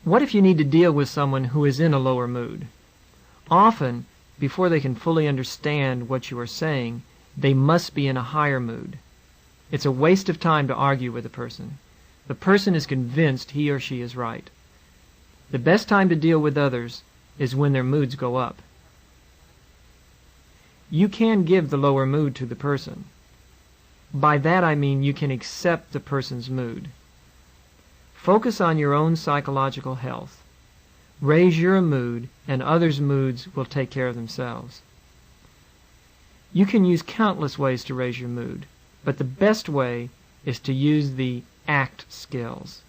What if you need to deal with someone who is in a lower mood? Often, before they can fully understand what you are saying, they must be in a higher mood. It's a waste of time to argue with a person. The person is convinced he or she is right. The best time to deal with others is when their moods go up. You can give the lower mood to the person. By that I mean you can accept the person's mood. Focus on your own psychological health. Raise your mood, and others' moods will take care of themselves. You can use countless ways to raise your mood, but the best way is to use the ACT skills.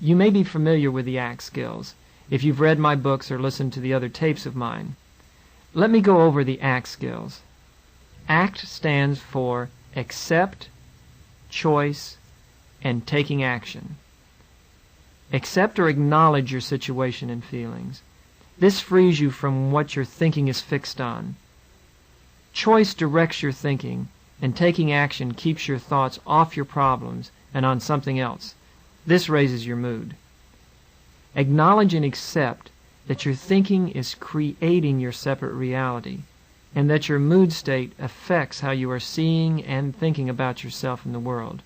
You may be familiar with the ACT skills if you've read my books or listened to the other tapes of mine. Let me go over the ACT skills. ACT stands for accept, choice, and taking action. Accept or acknowledge your situation and feelings. This frees you from what your thinking is fixed on. Choice directs your thinking, and taking action keeps your thoughts off your problems and on something else. This raises your mood. Acknowledge and accept that your thinking is creating your separate reality, and that your mood state affects how you are seeing and thinking about yourself and the world.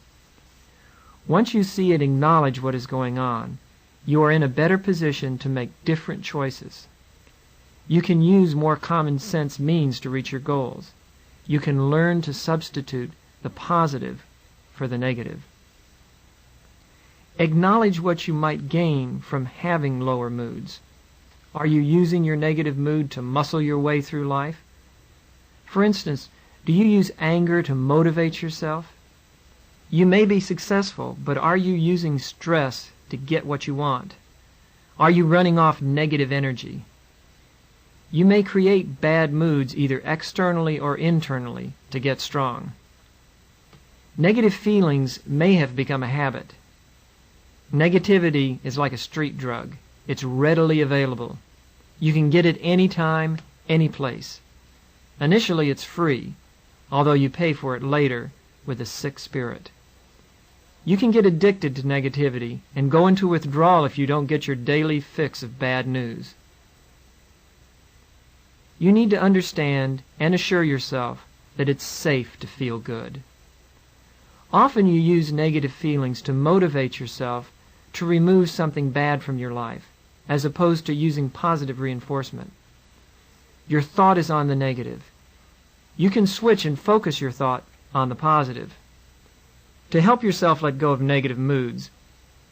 Once you see and acknowledge what is going on, you are in a better position to make different choices. You can use more common sense means to reach your goals. You can learn to substitute the positive for the negative. Acknowledge what you might gain from having lower moods. Are you using your negative mood to muscle your way through life? For instance, do you use anger to motivate yourself? You may be successful, but are you using stress to get what you want? Are you running off negative energy? You may create bad moods either externally or internally to get strong. Negative feelings may have become a habit. Negativity is like a street drug. It's readily available. You can get it anytime, any place. Initially it's free, although you pay for it later with a sick spirit. You can get addicted to negativity and go into withdrawal if you don't get your daily fix of bad news. You need to understand and assure yourself that it's safe to feel good. Often you use negative feelings to motivate yourself to remove something bad from your life, as opposed to using positive reinforcement. Your thought is on the negative. You can switch and focus your thought on the positive. To help yourself let go of negative moods,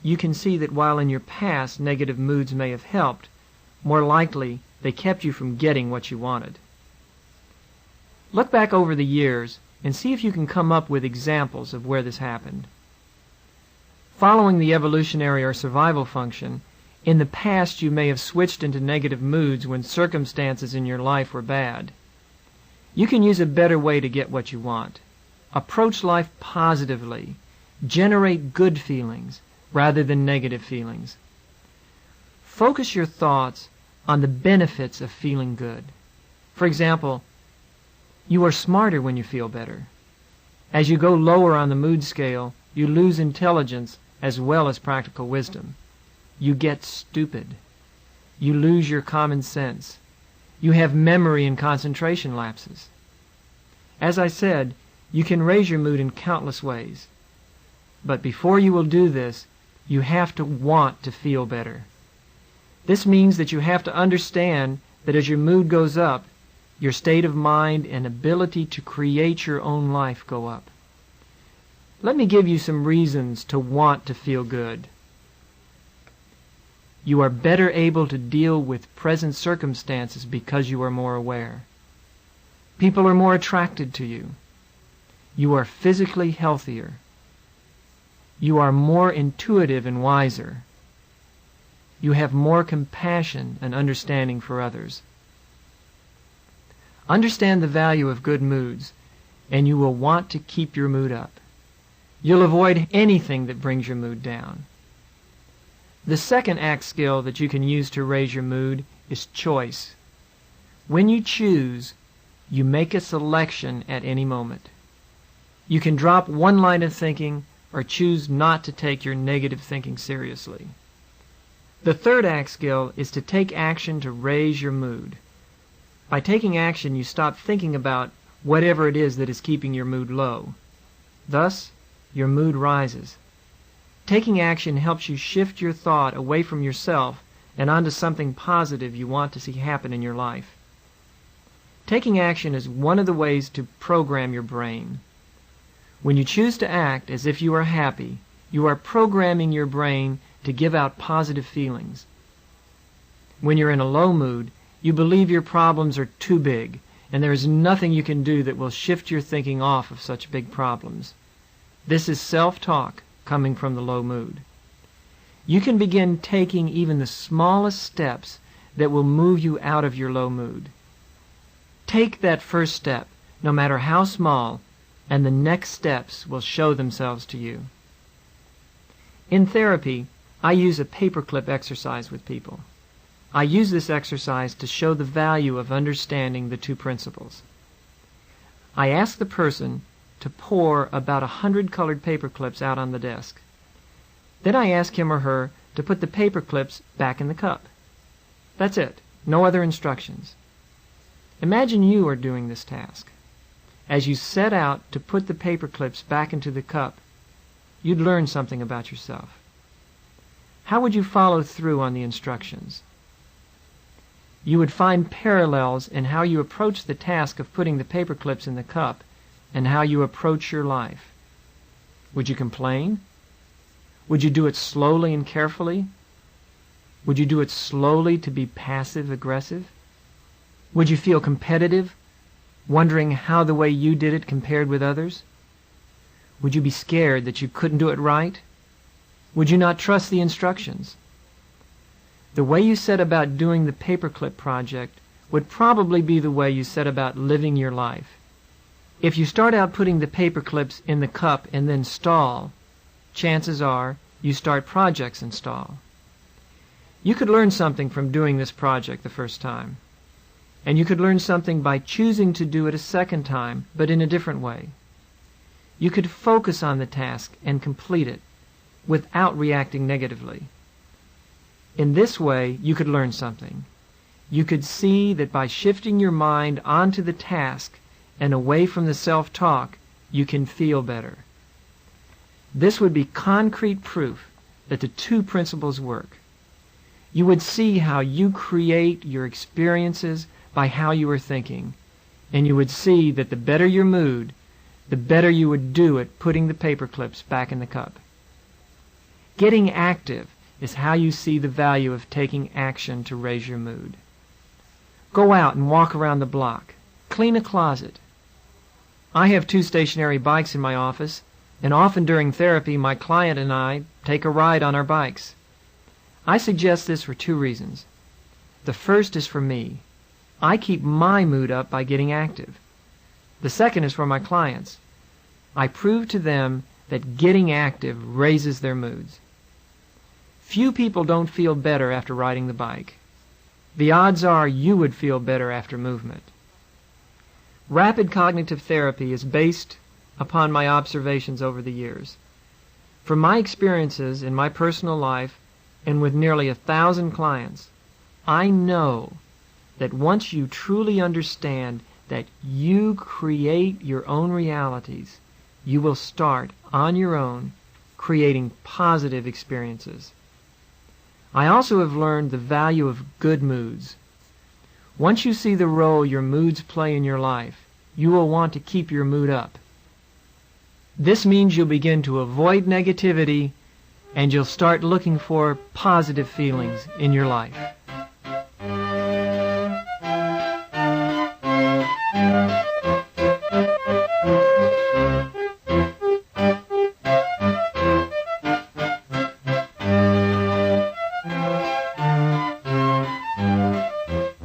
you can see that while in your past negative moods may have helped, more likely they kept you from getting what you wanted. Look back over the years and see if you can come up with examples of where this happened. Following the evolutionary or survival function, in the past you may have switched into negative moods when circumstances in your life were bad. You can use a better way to get what you want. Approach life positively. Generate good feelings rather than negative feelings. Focus your thoughts on the benefits of feeling good. For example, you are smarter when you feel better. As you go lower on the mood scale, you lose intelligence as well as practical wisdom. You get stupid. You lose your common sense. You have memory and concentration lapses. As I said, you can raise your mood in countless ways. But before you will do this, you have to want to feel better. This means that you have to understand that as your mood goes up, your state of mind and ability to create your own life go up. Let me give you some reasons to want to feel good. You are better able to deal with present circumstances because you are more aware. People are more attracted to you. You are physically healthier. You are more intuitive and wiser. You have more compassion and understanding for others. Understand the value of good moods, and you will want to keep your mood up. You'll avoid anything that brings your mood down. The second ACT skill that you can use to raise your mood is choice. When you choose, you make a selection at any moment. You can drop one line of thinking or choose not to take your negative thinking seriously. The third act skill is to take action to raise your mood. By taking action, you stop thinking about whatever it is that is keeping your mood low. Thus, your mood rises. Taking action helps you shift your thought away from yourself and onto something positive you want to see happen in your life. Taking action is one of the ways to program your brain. When you choose to act as if you are happy, you are programming your brain to give out positive feelings. When you're in a low mood, you believe your problems are too big, and there is nothing you can do that will shift your thinking off of such big problems. This is self-talk coming from the low mood. You can begin taking even the smallest steps that will move you out of your low mood. Take that first step, no matter how small, and the next steps will show themselves to you. In therapy, I use a paperclip exercise with people. I use this exercise to show the value of understanding the two principles. I ask the person to pour about 100 colored paper clips out on the desk. Then I ask him or her to put the paper clips back in the cup. That's it. No other instructions. Imagine you are doing this task. As you set out to put the paper clips back into the cup, you'd learn something about yourself. How would you follow through on the instructions? You would find parallels in how you approach the task of putting the paper clips in the cup and how you approach your life. Would you complain? Would you do it slowly and carefully? Would you do it slowly to be passive-aggressive? Would you feel competitive, wondering how the way you did it compared with others? Would you be scared that you couldn't do it right? Would you not trust the instructions? The way you set about doing the paperclip project would probably be the way you set about living your life. If you start out putting the paper clips in the cup and then stall, chances are you start projects and stall. You could learn something from doing this project the first time. And you could learn something by choosing to do it a second time, but in a different way. You could focus on the task and complete it without reacting negatively. In this way, you could learn something. You could see that by shifting your mind onto the task and away from the self-talk, you can feel better. This would be concrete proof that the two principles work. You would see how you create your experiences by how you are thinking, and you would see that the better your mood, the better you would do at putting the paper clips back in the cup. Getting active is how you see the value of taking action to raise your mood. Go out and walk around the block. Clean a closet. I have 2 stationary bikes in my office, and often during therapy my client and I take a ride on our bikes. I suggest this for 2 reasons. The first is for me. I keep my mood up by getting active. The second is for my clients. I prove to them that getting active raises their moods. Few people don't feel better after riding the bike. The odds are you would feel better after movement. Rapid cognitive therapy is based upon my observations over the years. From my experiences in my personal life and with nearly 1,000 clients, I know that once you truly understand that you create your own realities, you will start on your own creating positive experiences. I also have learned the value of good moods. Once you see the role your moods play in your life, you will want to keep your mood up. This means you'll begin to avoid negativity and you'll start looking for positive feelings in your life.